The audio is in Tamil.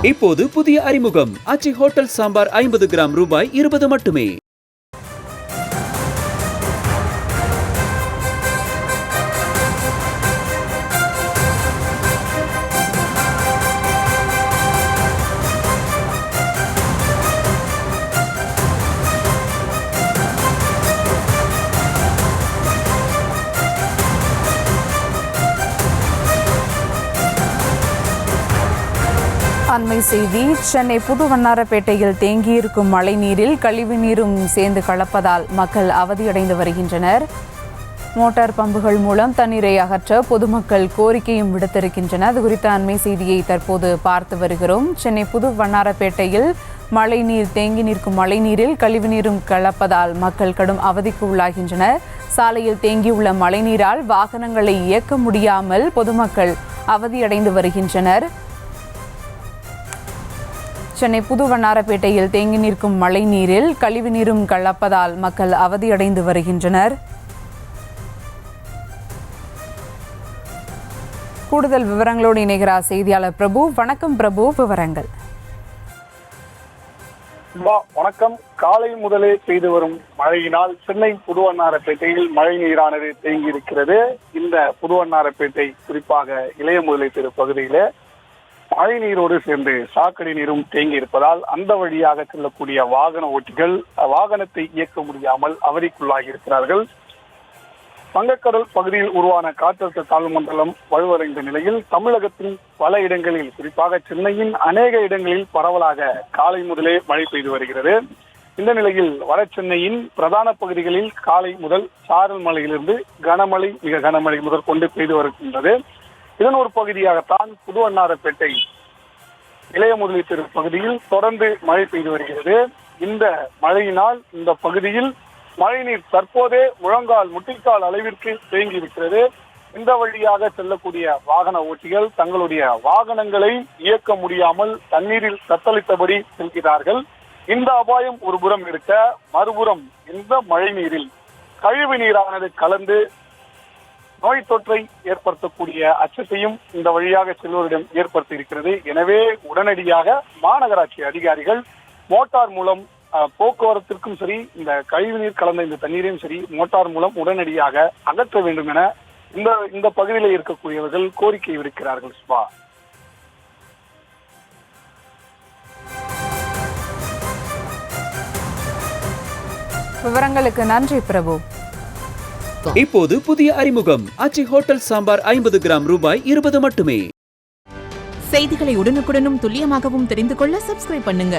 இப்போது புதிய அறிமுகம் ஆச்சி ஹோட்டல் சாம்பார் 50 கிராம் ரூபாய் 20 மட்டுமே. அண்மை செய்தி. சென்னை புதுவண்ணாரப்பேட்டையில் தேங்கியிருக்கும் மழைநீரில் கழிவு நீரும் சேர்ந்து கலப்பதால் மக்கள் அவதியடைந்து வருகின்றனர். மோட்டார் பம்புகள் மூலம் தண்ணீரை அகற்ற பொதுமக்கள் கோரிக்கையும் விடுத்திருக்கின்றனர். அது குறித்த அண்மை செய்தியை தற்போது பார்த்து வருகிறோம். சென்னை புதுவண்ணாரப்பேட்டையில் மழைநீர் தேங்கி நிற்கும் மழைநீரில் கழிவு நீரும் கலப்பதால் மக்கள் கடும் அவதிக்கு உள்ளாகின்றனர். சாலையில் தேங்கியுள்ள மழைநீரால் வாகனங்களை இயக்க முடியாமல் பொதுமக்கள் அவதியடைந்து வருகின்றனர். சென்னை புதுவண்ணாரப்பேட்டையில் தேங்கி நிற்கும் மழை நீரில் கழிவு நீரும் கலப்பதால் மக்கள் அவதியடைந்து வருகின்றனர். கூடுதல் விவரங்களோடு இணைகிறார் செய்தியாளர் பிரபு. வணக்கம் பிரபு, விவரங்கள். வணக்கம். காலை முதலே பெய்து வரும் மழையினால் சென்னை புதுவண்ணாரப்பேட்டையில் மழை நீரானது தேங்கி இருக்கிறது. இந்த புதுவண்ணாரப்பேட்டை குறிப்பாக இளைய முதலை தெரு பகுதியில மழை நீரோடு சேர்ந்து சாக்கடை நீரும் தேங்கி இருப்பதால் அந்த வழியாக செல்லக்கூடிய வாகன ஓட்டிகள் வாகனத்தை இயக்க முடியாமல் அவதிக்குள்ளாகி இருக்கிறார்கள். வங்கக்கடல் பகுதியில் உருவான காற்றழுத்த தாழ்வு மண்டலம் வலுவடைந்த நிலையில் தமிழகத்தின் பல இடங்களில் குறிப்பாக சென்னையின் அநேக இடங்களில் பரவலாக காலை முதலே மழை பெய்து வருகிறது. இந்த நிலையில் வட சென்னையின் பிரதான பகுதிகளில் காலை முதல் சாரல் மழையிலிருந்து கனமழை மிக கனமழை முதல் கொண்டு பெய்து வருகின்றது. இதன் ஒரு பகுதியாகத்தான் புதுவண்ணாரப்பேட்டை இளைய முதலை தெரு பகுதியில் தொடர்ந்து மழை பெய்து வருகிறது. இந்த மழையினால் இந்த பகுதியில் மழைநீர் தற்போதே முழங்கால் முட்டிக்கால் அளவிற்கு தேங்கி இருக்கிறது. இந்த வழியாக செல்லக்கூடிய வாகன ஓட்டிகள் தங்களுடைய வாகனங்களை இயக்க முடியாமல் தண்ணீரில் தத்தளித்தபடி செல்கிறார்கள். இந்த அபாயம் ஒரு புறம் இருக்க, மறுபுறம் இந்த மழை நீரில் கழிவு நீரானது கலந்து நோய் தொற்றை ஏற்படுத்தக்கூடிய அச்சத்தையும் இந்த வழியாக செல்வோரிடம் ஏற்படுத்தி இருக்கிறது. எனவே உடனடியாக மாநகராட்சி அதிகாரிகள் மோட்டார் மூலம் போக்குவரத்திற்கும் சரி, இந்த கழிவு நீர் கலந்த இந்த தண்ணீரையும் சரி மோட்டார் மூலம் உடனடியாக அகற்ற வேண்டும் என இந்த பகுதியில் இருக்கக்கூடியவர்கள் கோரிக்கை விடுக்கிறார்கள். சுபா, விவரங்களுக்கு நன்றி பிரபு. இப்போது புதிய அறிமுகம் ஆச்சி ஹோட்டல் சாம்பார் 50 கிராம் ரூபாய் 20 மட்டுமே. செய்திகளை உடனுக்குடனும் துல்லியமாகவும் தெரிந்து கொள்ள சப்ஸ்கிரைப் பண்ணுங்க.